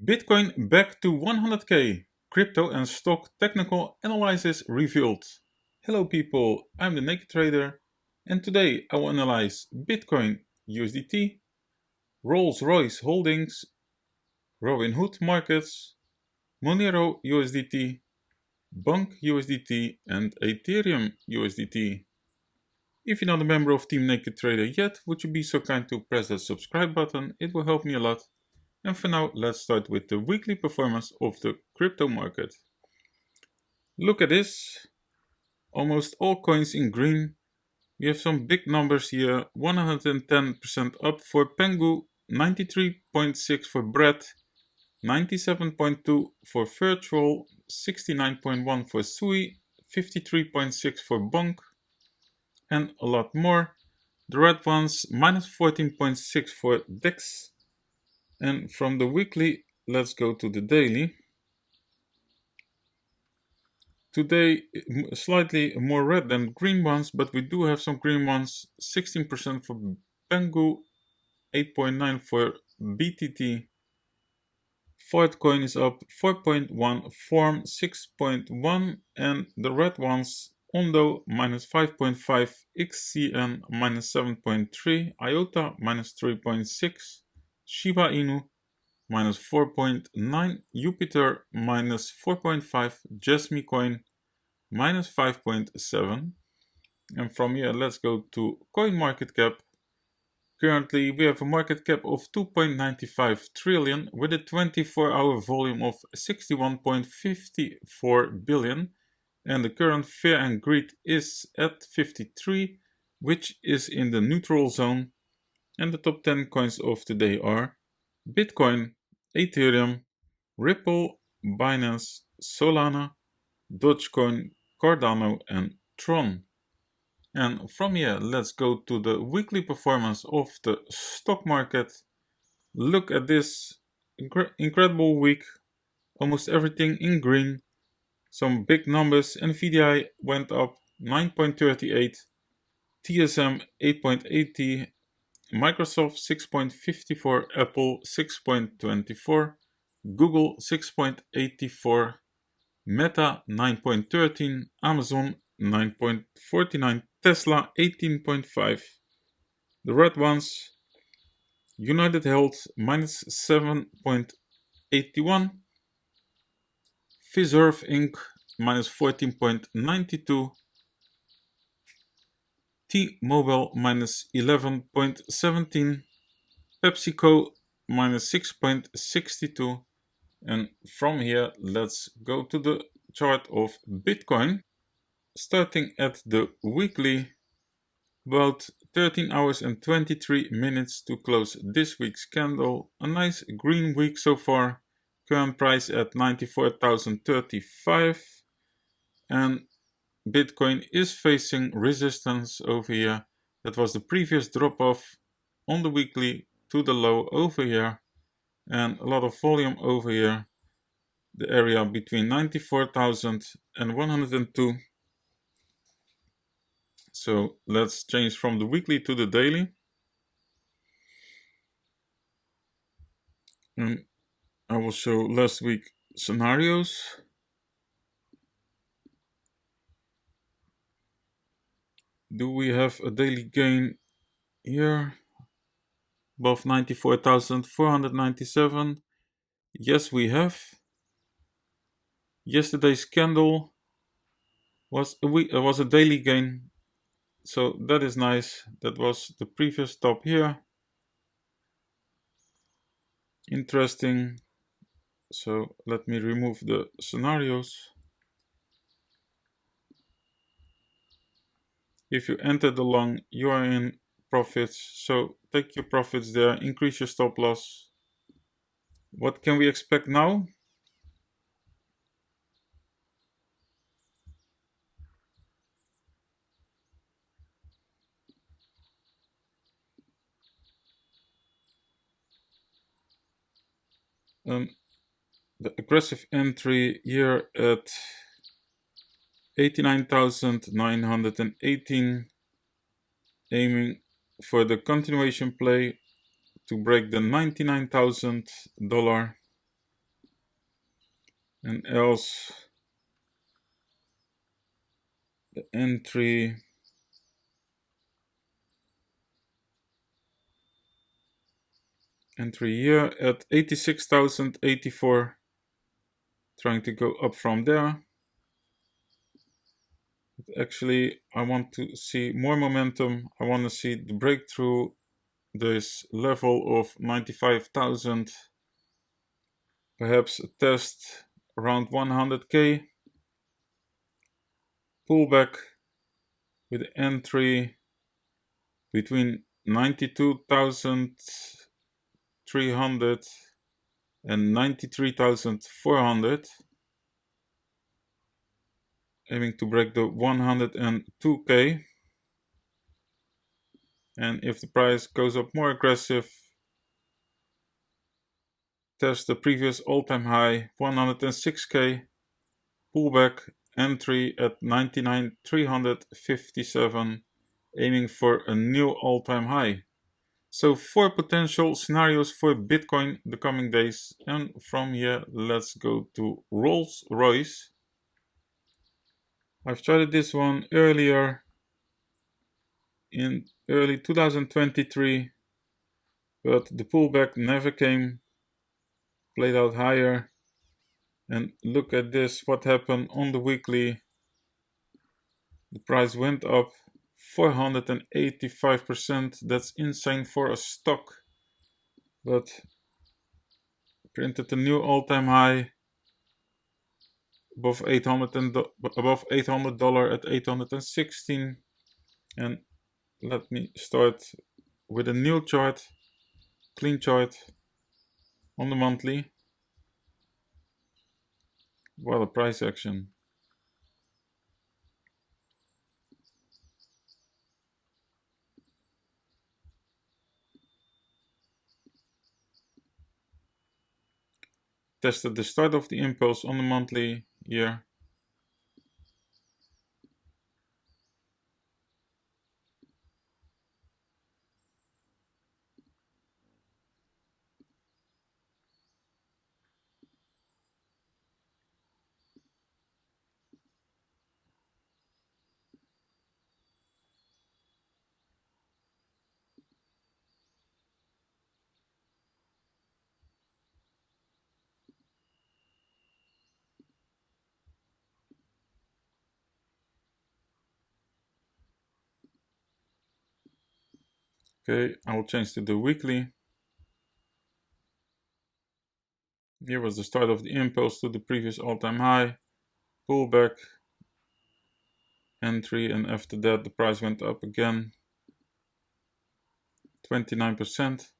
Bitcoin back to 100k. Crypto and stock technical analysis revealed. Hello people, I'm the NakedTrader and today I will analyze Bitcoin USDT, Rolls-Royce Holdings, Robinhood Markets, Monero USDT, Bonk USDT and Ethereum USDT. If you're not a member of Team NakedTrader yet, would you be so kind to press that subscribe button? It will help me a lot. And for now, let's start with the weekly performance of the crypto market. Look at this. Almost all coins in green. We have some big numbers here. 110% up for Pengu, 93.6 for Bread, 97.2 for Virtual, 69.1 for Sui, 53.6 for Bonk, and a lot more. The red ones, minus 14.6 for DEX. And from the weekly, let's go to the daily. Today, slightly more red than green ones, but we do have some green ones. 16% for Pengu, 8.9 for BTT. Coin is up 4.1, Form 6.1, and the red ones, Ondo minus 5.5, XCN minus 7.3, IOTA minus 3.6, Shiba Inu minus 4.9, Jupiter minus 4.5, Jasmy Coin minus 5.7. And from here, let's go to CoinMarketCap. Currently, we have a market cap of 2.95 trillion with a 24-hour volume of 61.54 billion. And the current fear and greed is at 53, which is in the neutral zone. And the top 10 coins of today are Bitcoin, Ethereum, Ripple, Binance, Solana, Dogecoin, Cardano, and Tron. And from here, let's go to the weekly performance of the stock market. Look at this incredible week. Almost everything in green. Some big numbers. Nvidia went up 9.38, TSM 8.80, Microsoft 6.54, Apple 6.24, Google 6.84, Meta 9.13, Amazon 9.49, Tesla 18.5. The red ones, United Health minus 7.81, Fiserv Inc. minus 14.92, T-Mobile minus 11.17, PepsiCo minus 6.62. And from here, let's go to the chart of Bitcoin. Starting at the weekly, about 13 hours and 23 minutes to close this week's candle. A nice green week so far. Current price at 94,035. And Bitcoin is facing resistance over here. That was the previous drop off on the weekly to the low over here. And a lot of volume over here. The area between 94,000 and 102. So let's change from the weekly to the daily. And I will show last week scenarios. Do we have a daily gain here? Above 94,497. Yes, we have. Yesterday's candle was a daily gain. So that is nice. That was the previous top here. Interesting. So let me remove the scenarios. If you enter the long, you are in profits. So take your profits there, increase your stop loss. What can we expect now? The aggressive entry here at 89,918, aiming for the continuation play to break the $99,000. and else the entry here at 86,084, trying to go up from there. But actually, I want to see more momentum. I want to see the breakthrough this level of 95,000, perhaps a test around 100k, pullback with entry between 92,300 and 93,400, aiming to break the 102k. And if the price goes up more aggressive, test the previous all-time high 106k, pullback, entry at 99,357, aiming for a new all-time high. So 4 potential scenarios for Bitcoin the coming days, and from here let's go to Rolls-Royce. I've started this one earlier in early 2023, but the pullback never came, played out higher. And look at this, what happened on the weekly. The price went up 485%. That's insane for a stock, but printed a new all-time high above $800 at 816. And let me start with a new chart, clean chart on the monthly. What a price action. Tested the start of the impulse on the monthly here. Okay, I will change to the weekly. Here was the start of the impulse to the previous all-time high, pullback, entry, and after that the price went up again 29%.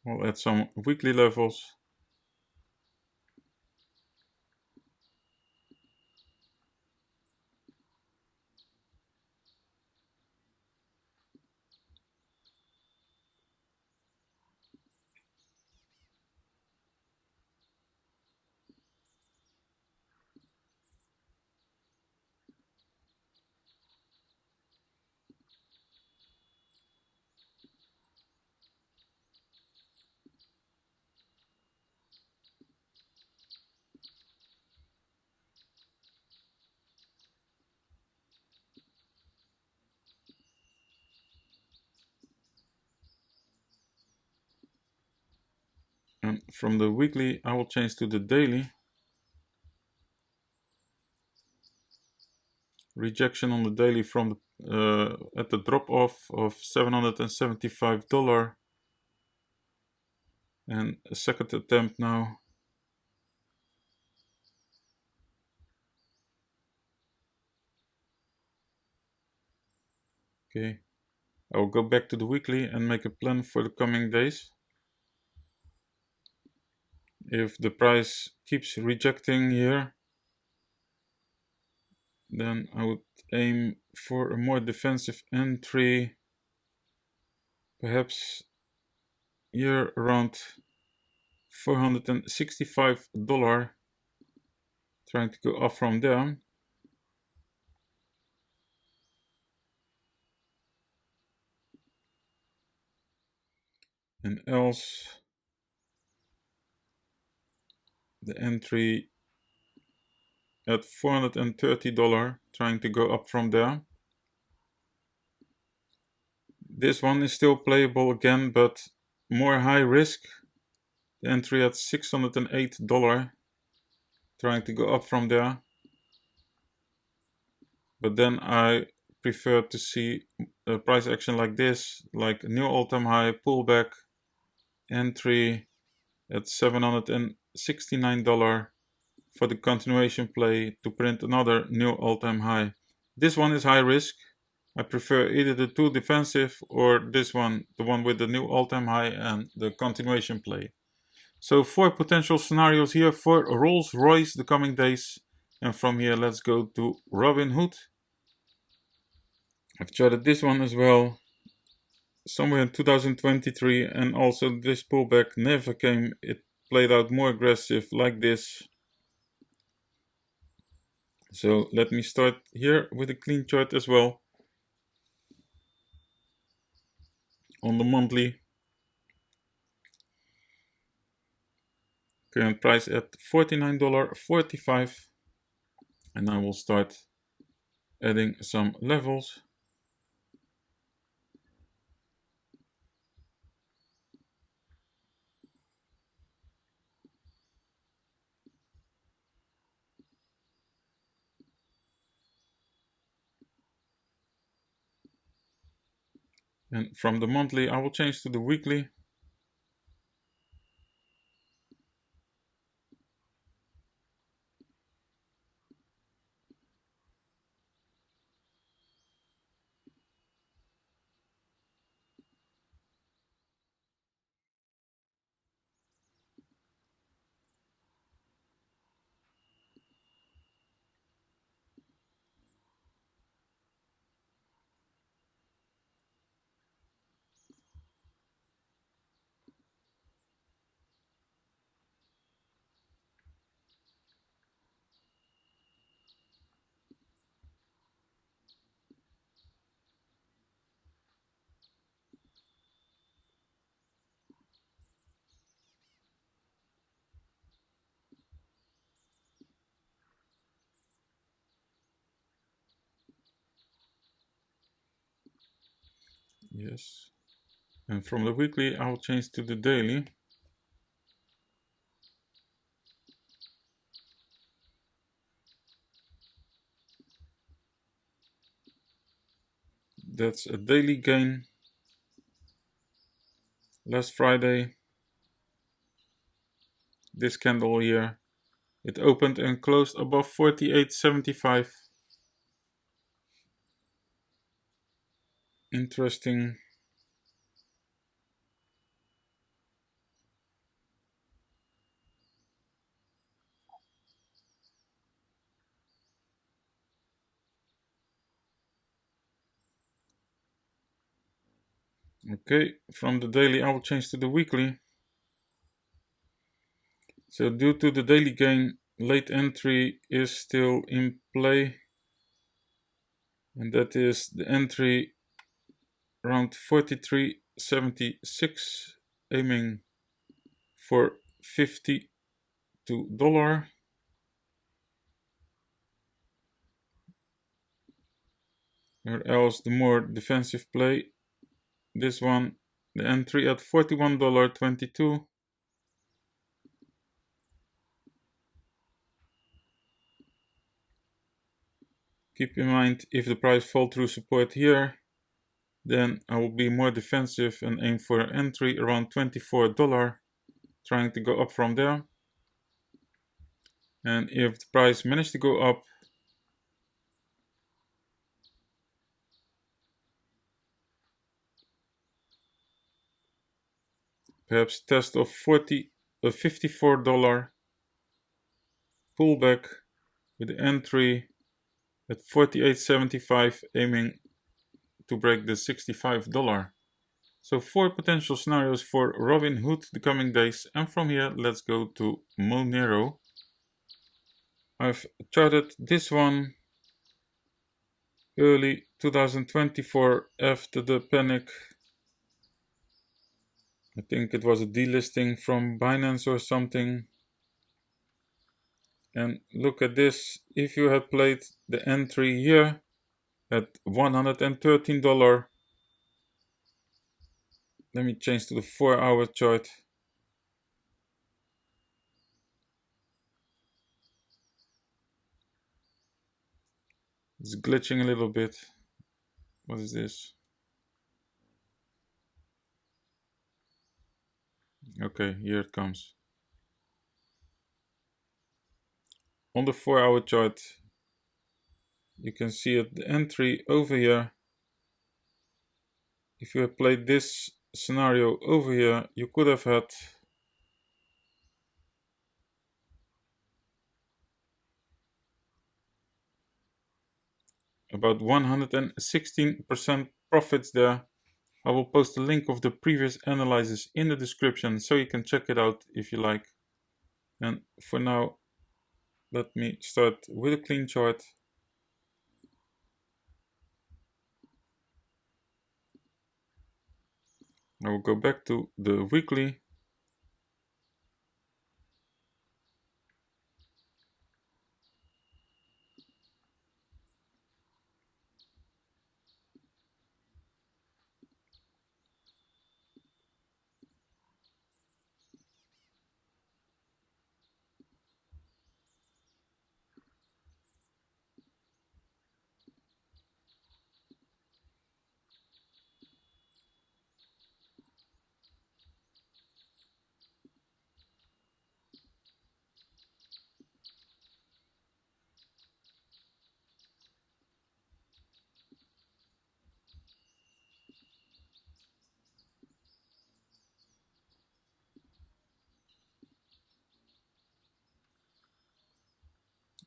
We'll add some weekly levels. And from the weekly I will change to the daily. Rejection on the daily from the at the drop off of $775, and a second attempt now. Okay, I will go back to the weekly and make a plan for the coming days. If the price keeps rejecting here, then I would aim for a more defensive entry, perhaps here around $465, trying to go up from there. And else the entry at $430, trying to go up from there. This one is still playable again, but more high risk. The entry at $608, trying to go up from there. But then I prefer to see a price action like this, like new all-time high, pullback, entry at $769 for the continuation play to print another new all-time high. This one is high risk. I prefer either the two defensive or this one, the one with the new all-time high and the continuation play. So 4 potential scenarios here for Rolls-Royce the coming days. And from here, let's go to Robinhood. I've charted this one as well, somewhere in 2023, and also this pullback never came. It played out more aggressive like this. So let me start here with a clean chart as well. On the monthly, current price at $49.45, and I will start adding some levels. And from the monthly, I will change to the weekly. Yes. And from the weekly, I will change to the daily. That's a daily gain. Last Friday, this candle here, it opened and closed above 48.75. Interesting. Okay, from the daily, I will change to the weekly. So due to the daily gain, late entry is still in play. And that is the entry around 43.76, aiming for $52. Or else the more defensive play, this one, the entry at $41.22. Keep in mind, if the price fall through support here, then I will be more defensive and aim for an entry around $24, trying to go up from there. And if the price managed to go up, perhaps test of $54 pullback with the entry at 48.75, aiming to break the $65. So 4 potential scenarios for Robinhood the coming days, and from here let's go to Monero. I've charted this one early 2024 after the panic. I think it was a delisting from Binance or something. And look at this. If you had played the entry here at $113, let me change to the 4-hour chart. It's glitching a little bit. What is this? Okay, here it comes. On the 4-hour chart, you can see at the entry over here. If you had played this scenario over here, you could have had about 116% profits there. I will post a link of the previous analysis in the description so you can check it out if you like. And for now, let me start with a clean chart. I will go back to the weekly.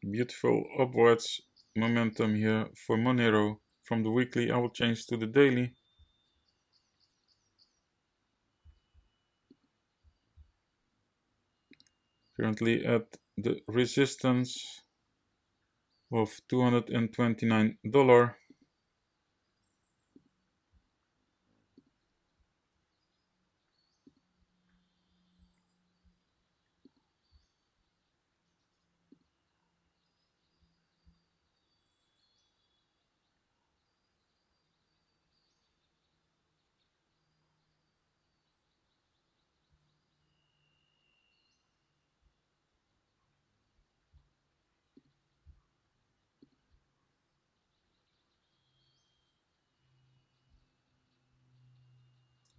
Beautiful upwards momentum here for Monero. From the weekly, I will change to the daily. Currently at the resistance of $229.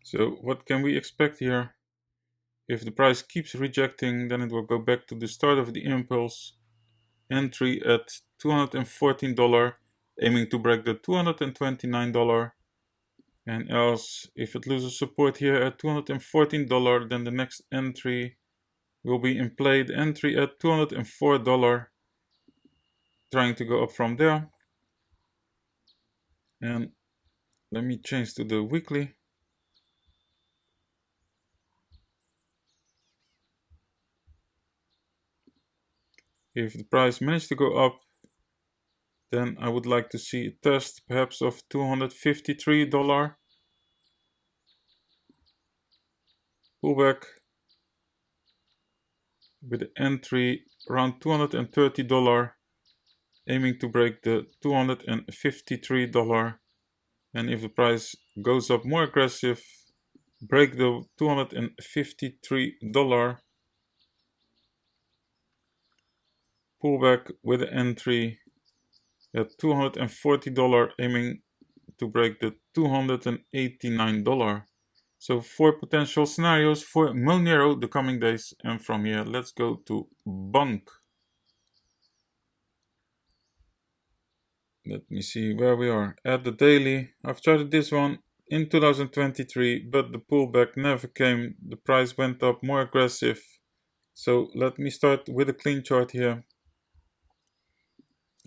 So what can we expect here? If the price keeps rejecting, then it will go back to the start of the impulse. Entry at $214, aiming to break the $229. And else, if it loses support here at $214, then the next entry will be in play. The entry at $204, trying to go up from there. And let me change to the weekly. If the price managed to go up, then I would like to see a test perhaps of $253. Pullback with the entry around $230, aiming to break the $253. And if the price goes up more aggressive, break the $253, pullback with the entry at $240, aiming to break the $289. So 4 potential scenarios for Monero the coming days. And from here, let's go to Bonk. Let me see where we are at the daily. I've charted this one in 2023, but the pullback never came. The price went up more aggressive. So let me start with a clean chart here.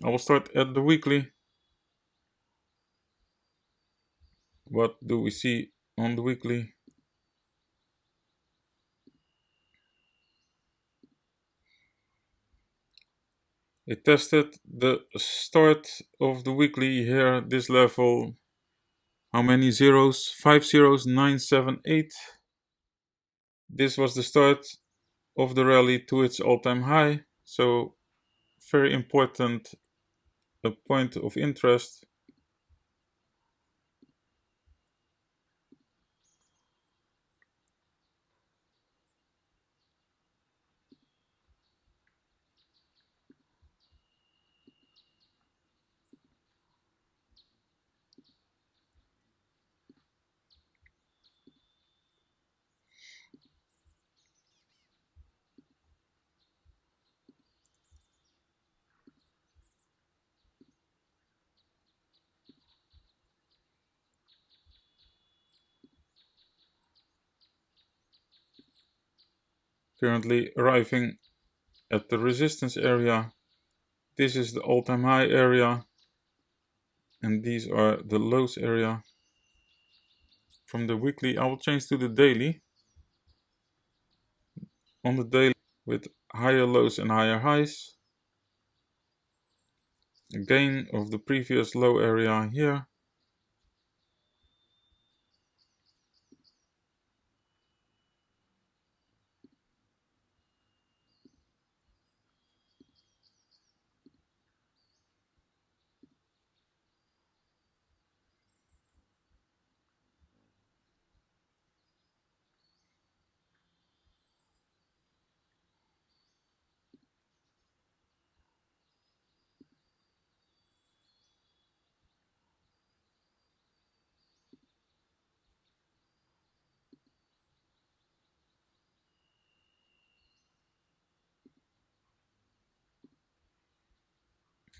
I will start at the weekly. What do we see on the weekly? It tested the start of the weekly here, this level. How many zeros? 5 zeros, 9, 7, 8. This was the start of the rally to its all-time high. So very important point of interest. Currently arriving at the resistance area. This is the all-time high area, and these are the lows area. From the weekly, I will change to the daily. On the daily, with higher lows and higher highs, a gain of the previous low area here.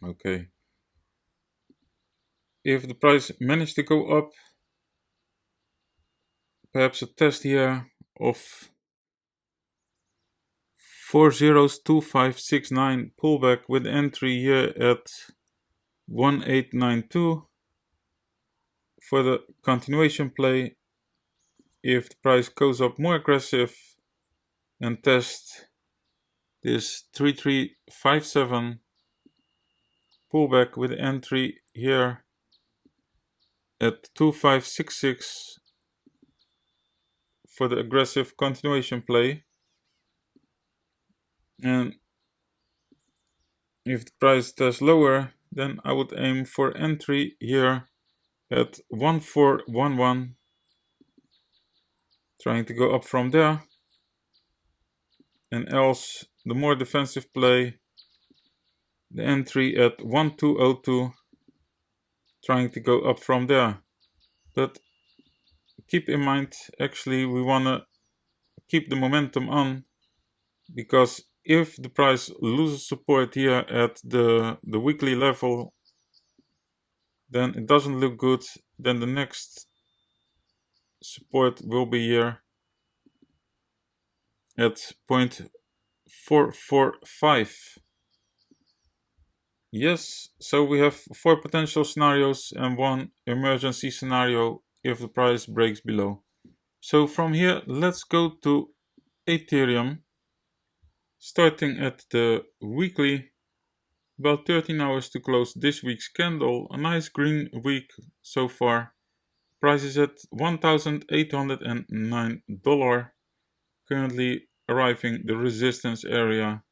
Okay. If the price managed to go up, perhaps a test here of 402569 pullback with entry here at 1892 for the continuation play. If the price goes up more aggressive and test this 3357 pullback with entry here at 2566 for the aggressive continuation play, and if the price tests lower, then I would aim for entry here at 1411, trying to go up from there, and else the more defensive play, the entry at 1202, trying to go up from there. But keep in mind, actually we want to keep the momentum on, because if the price loses support here at the weekly level, then it doesn't look good. Then the next support will be here at 0.445. Yes, so we have 4 potential scenarios and 1 emergency scenario if the price breaks below. So from here, let's go to Ethereum. Starting at the weekly, about 13 hours to close this week's candle. A nice green week so far. Price is at $1,809. Currently arriving the resistance area.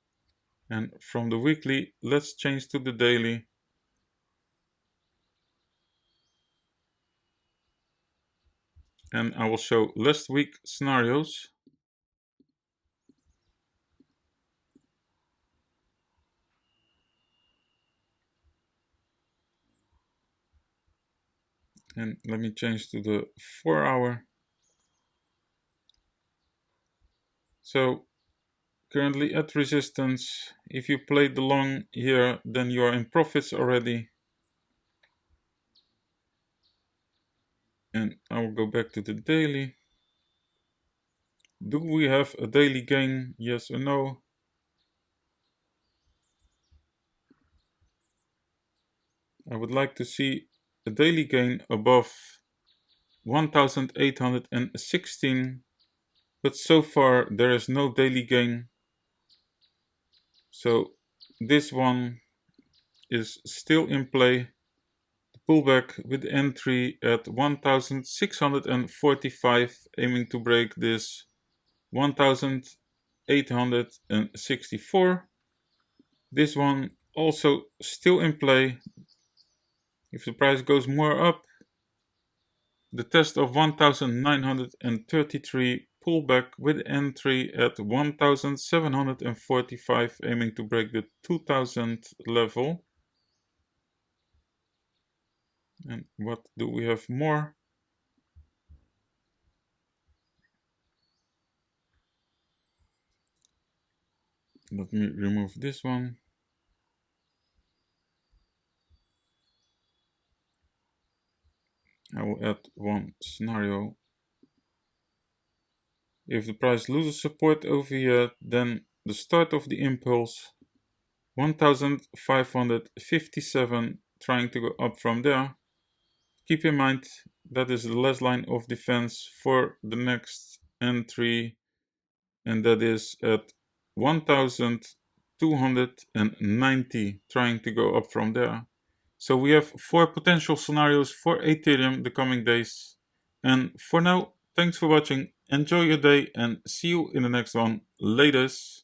And from the weekly, let's change to the daily. And I will show last week scenarios. And let me change to the 4 hour. So currently at resistance. If you played the long here, then you are in profits already. And I will go back to the daily. Do we have a daily gain? Yes or no? I would like to see a daily gain above 1816, but so far there is no daily gain. So this one is still in play. The pullback with entry at 1645, aiming to break this 1864. This one also still in play. If the price goes more up, the test of 1933 pullback with entry at 1745, aiming to break the 2000 level. And what do we have more? Let me remove this one. I will add one scenario. If the price loses support over here, then the start of the impulse 1557, trying to go up from there. Keep in mind that is the last line of defense for the next entry, and that is at 1290, trying to go up from there. So we have 4 potential scenarios for Ethereum the coming days. And for now, thanks for watching, enjoy your day, and see you in the next one. Laters.